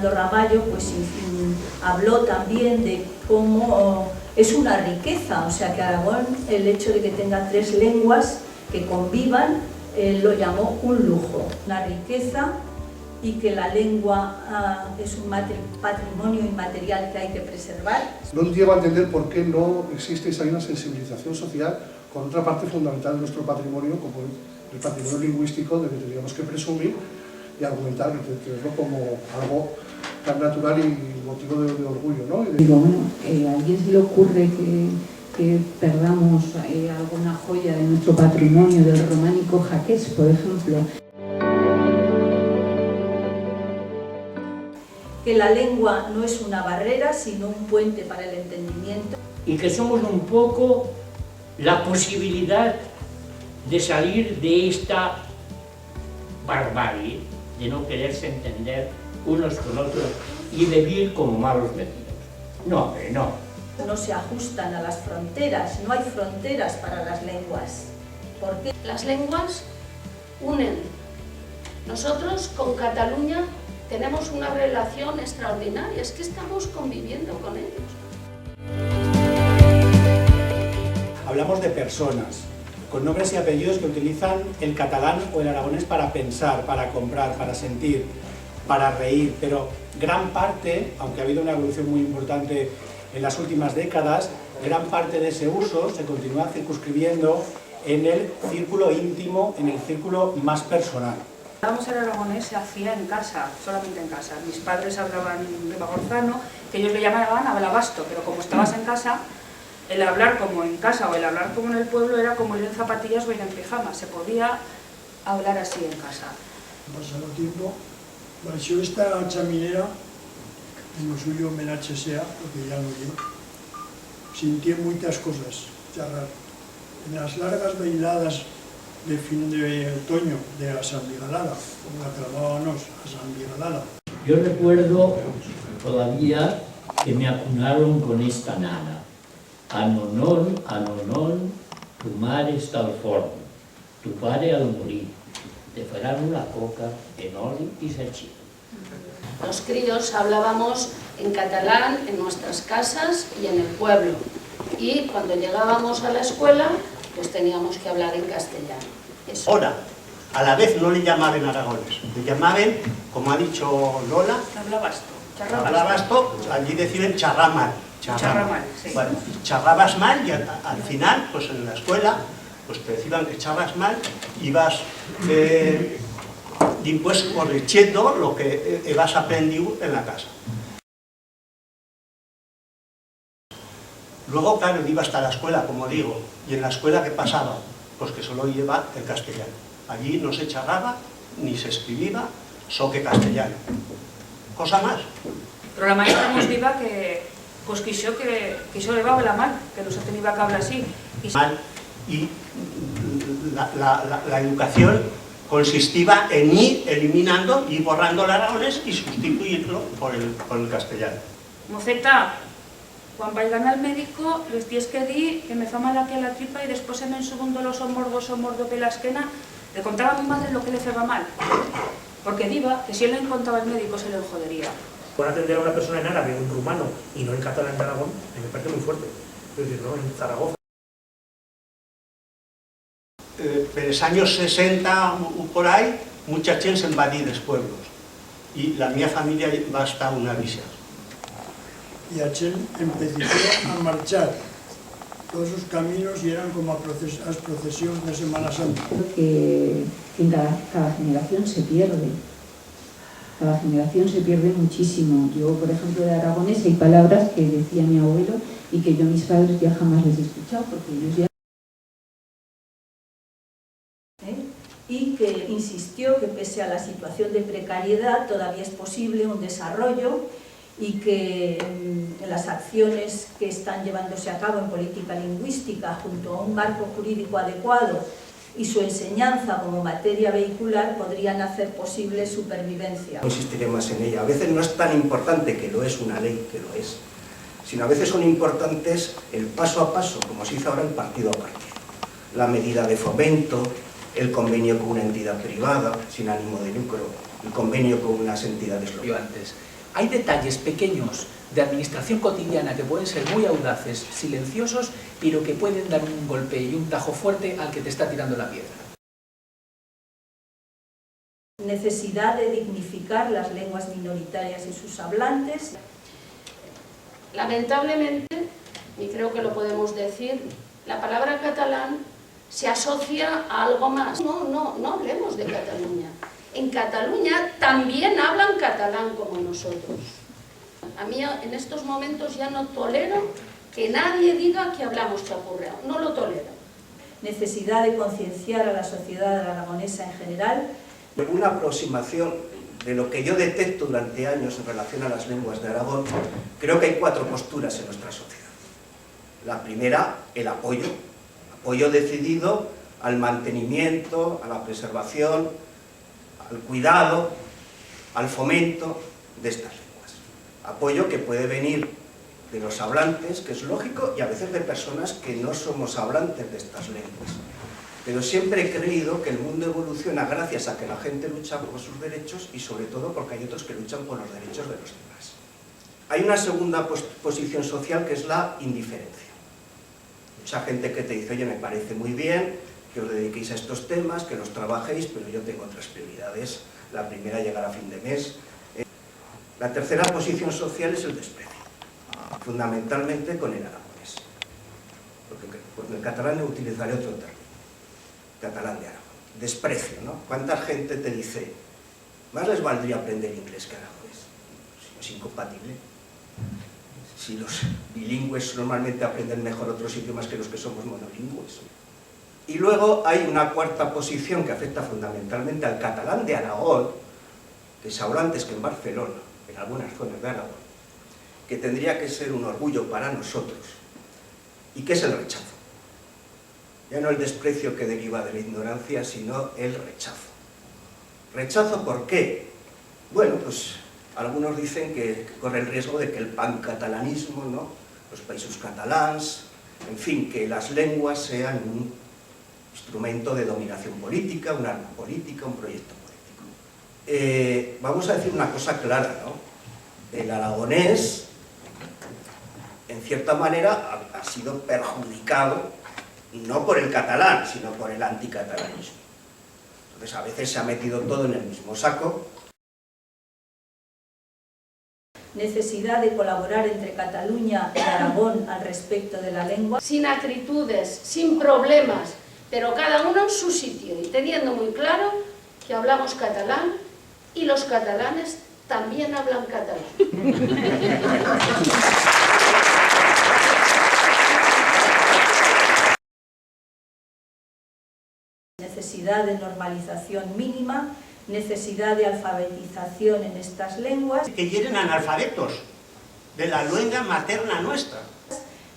Fernando Ramallo pues habló también de cómo es una riqueza, o sea que Aragón, el hecho de que tenga 3 lenguas que convivan, lo llamó un lujo, una riqueza, y que la lengua es un patrimonio inmaterial que hay que preservar. No llego a entender por qué no existe esa misma sensibilización social con otra parte fundamental de nuestro patrimonio, como el patrimonio lingüístico, del que tendríamos que presumir y argumentar, entenderlo como algo tan natural y motivo de orgullo, ¿no? Digo, bueno, ¿a alguien se le ocurre que perdamos alguna joya de nuestro patrimonio, del románico jaqués, por ejemplo? Que la lengua no es una barrera, sino un puente para el entendimiento. Y que somos un poco la posibilidad de salir de esta barbarie, de no quererse entender unos con otros y de vivir como malos vecinos. No, hombre, no. No se ajustan a las fronteras, no hay fronteras para las lenguas. ¿Por qué? Las lenguas unen. Nosotros con Cataluña tenemos una relación extraordinaria, es que estamos conviviendo con ellos. Hablamos de personas, con nombres y apellidos que utilizan el catalán o el aragonés para pensar, para comprar, para sentir, para reír, pero gran parte, aunque ha habido una evolución muy importante en las últimas décadas, gran parte de ese uso se continúa circunscribiendo en el círculo íntimo, en el círculo más personal. Hablábamos el aragonés se hacía en casa, solamente en casa. Mis padres hablaban ribagorzano, que ellos le llamaban hablabasto, pero como estabas en casa, el hablar como en casa o el hablar como en el pueblo era como ir en zapatillas o ir en pijama. Se podía hablar así en casa. Pasado tiempo, baixó esta chaminera, en lo suyo homenaje sea, porque ya no yo, sentí muchas cosas, charrar. En las largas bailadas de fin de otoño de a San Vigalada, como la clamábamos a San Vigalada. Yo recuerdo todavía que me acunaron con esta nana. Anonón, tu madre está al forno, tu padre al morir, te farán una coca en oli y sachí. Los críos hablábamos en catalán en nuestras casas y en el pueblo. Y cuando llegábamos a la escuela, pues teníamos que hablar en castellano. Eso. Ahora, a la vez no le llamaban aragones, le llamaban, como ha dicho Lola, hablabasto, allí decían charramal. Charramal, sí. Bueno, charrabas mal y al final, pues en la escuela, pues te decían que charras mal y vas después corrigiendo lo que vas aprendido en la casa. Luego, claro, iba hasta la escuela, como digo, y en la escuela, ¿qué pasaba? Pues que solo lleva el castellano. Allí no se charraba, ni se escribía, solo que castellano. Cosa más. Pero la maestra nos diga que pues quiso le va a hablar mal, que no se tenía que hablar así. Y la educación consistía en ir eliminando y borrando el aragonés y sustituirlo por el castellano. Moceta, cuando vayan al médico, les tienes que decir que me fa mal aquí a la tripa y después se me en segundo los mordo pe la esquena. Le contaba a mi madre lo que le feba mal, porque diva que si él le contaba al médico se le jodería. Por atender a una persona en árabe o en rumano y no en catalán de Aragón, me parece muy fuerte. Es decir, ¿no? En Zaragoza. En los años 60 o por ahí, mucha gente se invadía los pueblos y la mía familia va hasta una visa. Y a Chen empezó a marchar. Todos sus caminos y eran como las procesiones de Semana Santa. Que en cada generación se pierde. Cada generación se pierde muchísimo. Yo, por ejemplo, de aragonés hay palabras que decía mi abuelo y que yo a mis padres ya jamás les he escuchado porque ellos ya... Y que insistió que pese a la situación de precariedad todavía es posible un desarrollo y que las acciones que están llevándose a cabo en política lingüística junto a un marco jurídico adecuado y su enseñanza como materia vehicular podrían hacer posible su pervivencia. No insistiré más en ella. A veces no es tan importante, que lo es una ley, que lo es, sino a veces son importantes el paso a paso, como se hizo ahora el partido a partido. La medida de fomento, el convenio con una entidad privada sin ánimo de lucro, el convenio con unas entidades locales. Antes, Hay detalles pequeños de administración cotidiana que pueden ser muy audaces, silenciosos, pero que pueden dar un golpe y un tajo fuerte al que te está tirando la piedra. Necesidad de dignificar las lenguas minoritarias y sus hablantes. Lamentablemente, y creo que lo podemos decir, la palabra catalán se asocia a algo más. No hablemos de Cataluña. En Cataluña también hablan catalán como nosotros. A mí en estos momentos ya no tolero que nadie diga que hablamos chapurreo. No lo tolero. Necesidad de concienciar a la sociedad aragonesa en general. Una aproximación de lo que yo detecto durante años en relación a las lenguas de Aragón, creo que hay 4 posturas en nuestra sociedad. La primera, el apoyo decidido al mantenimiento, a la preservación, al cuidado, al fomento de estas lenguas. Apoyo que puede venir de los hablantes, que es lógico, y a veces de personas que no somos hablantes de estas lenguas. Pero siempre he creído que el mundo evoluciona gracias a que la gente lucha por sus derechos y sobre todo porque hay otros que luchan por los derechos de los demás. Hay una segunda posición social que es la indiferencia. Mucha gente que te dice, oye, me parece muy bien que os dediquéis a estos temas, que los trabajéis, pero yo tengo otras prioridades. La primera, llegar a fin de mes. La tercera posición social es el desprecio, fundamentalmente con el aragonés. Porque con el catalán utilizaré otro término. Catalán de Aragón. Desprecio, ¿no? ¿Cuánta gente te dice, más les valdría aprender inglés que aragonés? Si no es incompatible. Si los bilingües normalmente aprenden mejor otros idiomas que los que somos monolingües. Y luego hay una cuarta posición que afecta fundamentalmente al catalán de Aragón, que se habla antes que en Barcelona, en algunas zonas de Aragón, que tendría que ser un orgullo para nosotros, y que es el rechazo. Ya no el desprecio que deriva de la ignorancia, sino el rechazo. ¿Rechazo por qué? Bueno, pues algunos dicen que corre el riesgo de que el pancatalanismo, ¿no?, los països catalans, en fin, que las lenguas sean un instrumento de dominación política, un arma política, un proyecto político. Vamos a decir una cosa clara, ¿no? El aragonés, en cierta manera, ha sido perjudicado no por el catalán, sino por el anticatalanismo. Entonces, a veces se ha metido todo en el mismo saco. Necesidad de colaborar entre Cataluña y Aragón al respecto de la lengua. Sin acritudes, sin problemas, pero cada uno en su sitio y teniendo muy claro que hablamos catalán y los catalanes también hablan catalán. Necesidad de normalización mínima, necesidad de alfabetización en estas lenguas. Que hieren analfabetos de la lengua materna nuestra.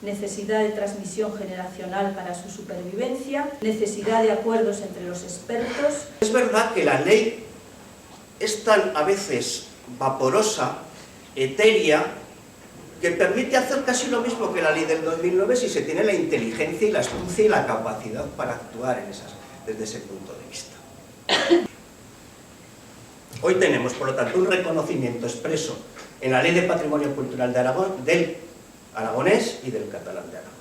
Necesidad de transmisión generacional para su supervivencia, necesidad de acuerdos entre los expertos. Es verdad que la ley es tan a veces vaporosa, etérea, que permite hacer casi lo mismo que la ley del 2009 si se tiene la inteligencia y la astucia y la capacidad para actuar desde ese punto de vista. Hoy tenemos, por lo tanto, un reconocimiento expreso en la Ley de Patrimonio Cultural de Aragón del aragonés y del catalán de Aragón.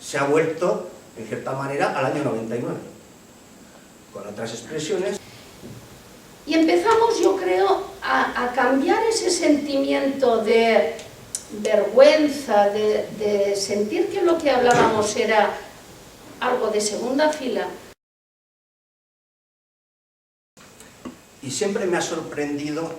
Se ha vuelto, en cierta manera, al año 99, con otras expresiones. Y empezamos, yo creo, a cambiar ese sentimiento de vergüenza, de sentir que lo que hablábamos era algo de segunda fila. Y siempre me ha sorprendido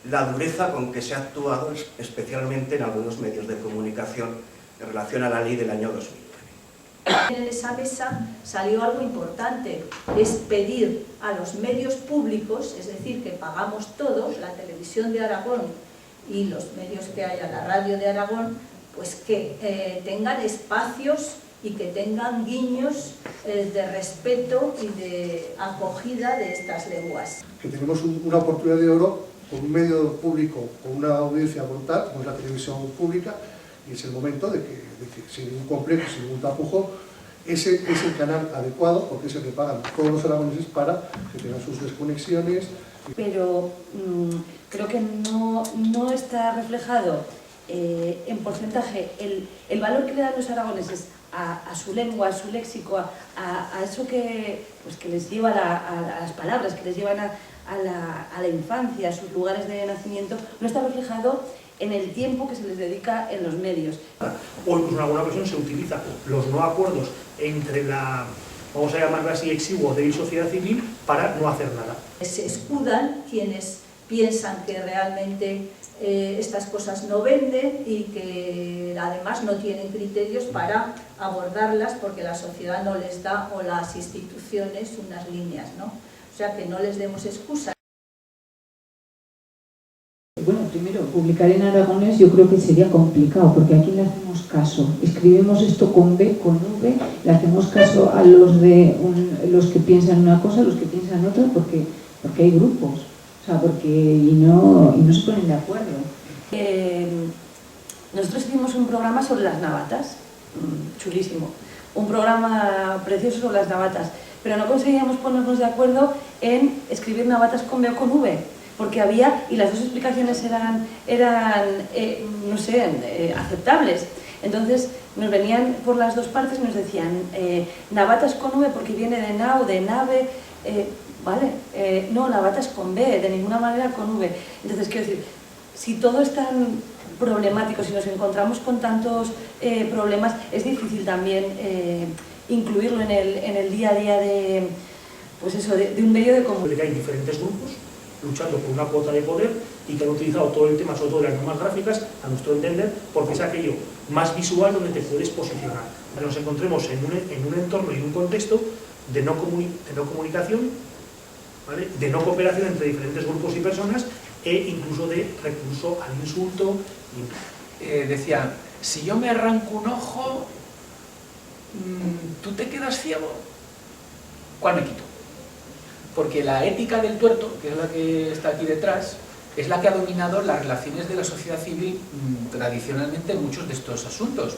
la dureza con que se ha actuado, especialmente en algunos medios de comunicación, en relación a la ley del año 2009. En esa mesa salió algo importante, es pedir a los medios públicos, es decir, que pagamos todos, la televisión de Aragón y los medios que haya, la radio de Aragón, pues que tengan espacios y que tengan guiños de respeto y de acogida de estas lenguas. Que tenemos una oportunidad de oro con un medio público, con una audiencia brutal, como es la televisión pública, y es el momento de que sin ningún complejo, sin ningún tapujo, ese es el canal adecuado, porque es el que pagan todos los aragoneses para que tengan sus desconexiones Pero creo que no está reflejado en porcentaje el valor que le dan los aragoneses a su lengua, a su léxico, a eso que les lleva a las palabras, que les llevan a la infancia, a sus lugares de nacimiento, no está reflejado en el tiempo que se les dedica en los medios. O incluso en alguna ocasión se utiliza los no acuerdos entre la, vamos a llamarla así, exigua de sociedad civil para no hacer nada. Se escudan quienes piensan que realmente estas cosas no venden y que además no tienen criterios para abordarlas porque la sociedad no les da, o las instituciones, unas líneas, ¿no? O sea, que no les demos excusa. Bueno, primero, publicar en aragonés yo creo que sería complicado, porque aquí le hacemos caso. Escribimos esto con B, con V, le hacemos caso a los que piensan una cosa, a los que piensan otra, porque hay grupos, o sea, y no se ponen de acuerdo. Nosotros hicimos un programa sobre las navatas, chulísimo, un programa precioso sobre las navatas, pero no conseguíamos ponernos de acuerdo en escribir navatas con B o con V, porque había, y las dos explicaciones eran no sé, aceptables. Entonces nos venían por las dos partes y nos decían navatas con V porque viene de na o de nave, vale, no, navatas con B, de ninguna manera con V. Entonces quiero decir, si todo es tan problemático, si nos encontramos con tantos problemas, es difícil también incluirlo en el día a día de un medio de comunicación. Hay diferentes grupos luchando por una cuota de poder y que han utilizado todo el tema, sobre todo de las normas gráficas, a nuestro entender, porque es aquello más visual donde te puedes posicionar. Que nos encontremos en un entorno y un contexto de no comunicación, ¿vale?, de no cooperación entre diferentes grupos y personas, e incluso de recurso al insulto. Decía, si yo me arranco un ojo, ¿tú te quedas ciego? ¿Cuál me quito? Porque la ética del tuerto, que es la que está aquí detrás, es la que ha dominado las relaciones de la sociedad civil tradicionalmente en muchos de estos asuntos.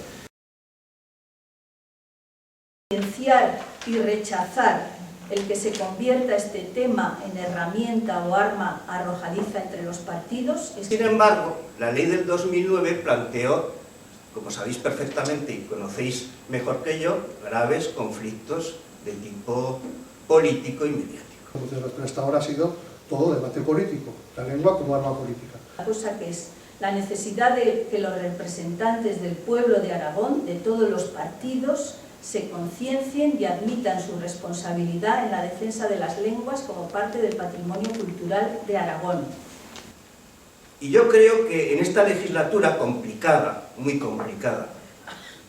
Silenciar y rechazar el que se convierta este tema en herramienta o arma arrojadiza entre los partidos. Sin embargo, la ley del 2009 planteó, como sabéis perfectamente y conocéis mejor que yo, graves conflictos de tipo político y mediático. Pero hasta ahora ha sido todo debate político, la lengua como arma política. La cosa que es la necesidad de que los representantes del pueblo de Aragón, de todos los partidos, se conciencien y admitan su responsabilidad en la defensa de las lenguas como parte del patrimonio cultural de Aragón. Y yo creo que en esta legislatura complicada, muy complicada,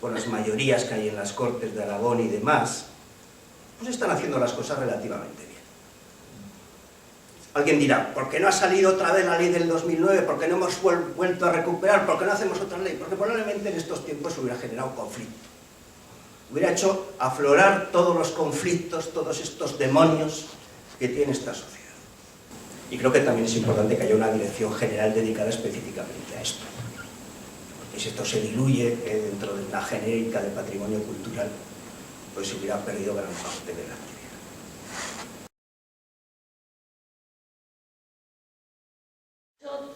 por las mayorías que hay en las Cortes de Aragón y demás, pues están haciendo las cosas relativamente bien. Alguien dirá, ¿por qué no ha salido otra vez la ley del 2009? ¿Por qué no hemos vuelto a recuperar? ¿Por qué no hacemos otra ley? Porque probablemente en estos tiempos hubiera generado conflicto. Hubiera hecho aflorar todos los conflictos, todos estos demonios que tiene esta sociedad. Y creo que también es importante que haya una dirección general dedicada específicamente a esto. Porque si esto se diluye dentro de la genérica de patrimonio cultural, pues se hubiera perdido gran parte de la actividad.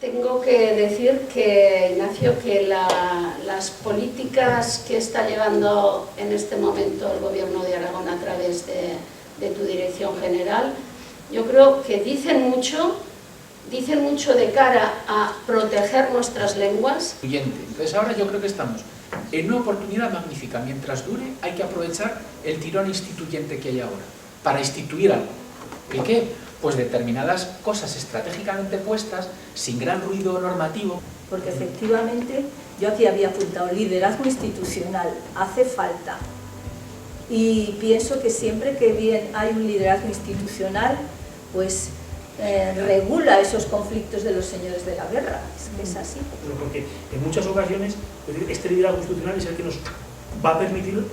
Tengo que decir que, Ignacio, que las políticas que está llevando en este momento el Gobierno de Aragón a través de tu dirección general, yo creo que dicen mucho de cara a proteger nuestras lenguas. Entonces ahora yo creo que estamos en una oportunidad magnífica. Mientras dure hay que aprovechar el tirón instituyente que hay ahora para instituir algo. ¿Y qué? Pues determinadas cosas estratégicamente puestas, sin gran ruido normativo. Porque efectivamente, yo aquí había apuntado liderazgo institucional, hace falta. Y pienso que siempre que bien hay un liderazgo institucional, pues regula esos conflictos de los señores de la guerra, es así. Pero porque en muchas ocasiones este liderazgo institucional es el que nos va a permitir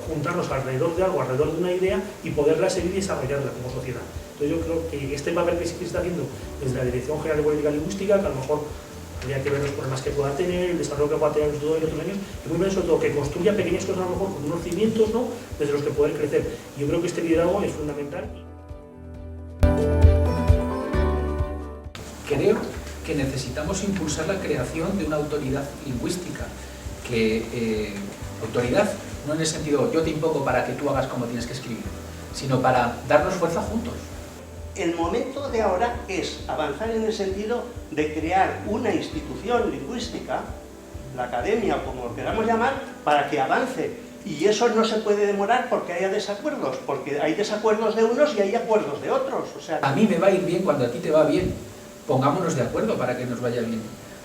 juntarnos alrededor de algo, alrededor de una idea y poderla seguir y desarrollarla como sociedad. Entonces yo creo que este papel que se está haciendo desde la Dirección General de Política Lingüística, que a lo mejor habría que ver los problemas que pueda tener, el desarrollo que pueda tener en todos los otros años, y muy bien sobre todo que construya pequeñas cosas a lo mejor con unos cimientos, ¿no?, desde los que poder crecer. Yo creo que este liderazgo es fundamental. creo que necesitamos impulsar la creación de una autoridad lingüística, autoridad no en el sentido yo te impongo para que tú hagas como tienes que escribir, sino para darnos fuerza juntos. El momento de ahora es avanzar en el sentido de crear una institución lingüística, la academia, como lo queramos llamar, para que avance. Y eso no se puede demorar porque haya desacuerdos, porque hay desacuerdos de unos y hay acuerdos de otros. O sea, a mí me va a ir bien cuando a ti te va bien. Pongámonos de acuerdo para que nos vaya bien.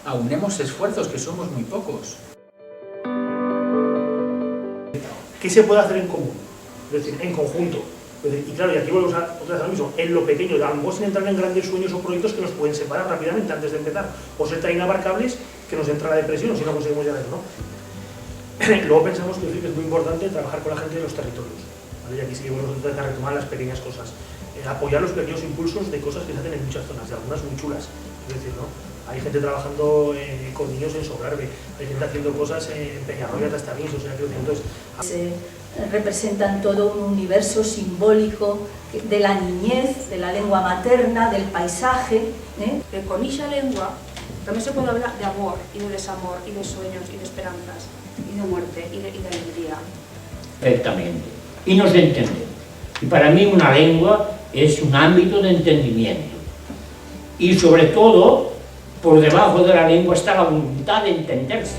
Aunemos esfuerzos, que somos muy pocos. ¿Qué se puede hacer en común? Es decir, en conjunto. Y claro, y aquí volvemos otra vez a lo mismo, en lo pequeño, a lo mejor sin entrar en grandes sueños o proyectos que nos pueden separar rápidamente antes de empezar, o ser tan inabarcables que nos entra la depresión si no conseguimos llegar a eso, ¿no? Luego pensamos que es muy importante trabajar con la gente de los territorios, ¿vale? Y aquí sí que volvemos a retomar las pequeñas cosas, apoyar los pequeños impulsos de cosas que se hacen en muchas zonas, y algunas muy chulas, es decir, ¿no? Hay gente trabajando con niños en Sobrarbe, hay gente haciendo cosas en Peñarroya, Tastavís, o sea, creo que entonces... Representan todo un universo simbólico de la niñez, de la lengua materna, del paisaje. Que con esa lengua también se puede hablar de amor y de desamor y de sueños y de esperanzas y de muerte y de alegría. Perfectamente. Y nos entendemos. Y para mí una lengua es un ámbito de entendimiento. Y sobre todo, por debajo de la lengua está la voluntad de entenderse.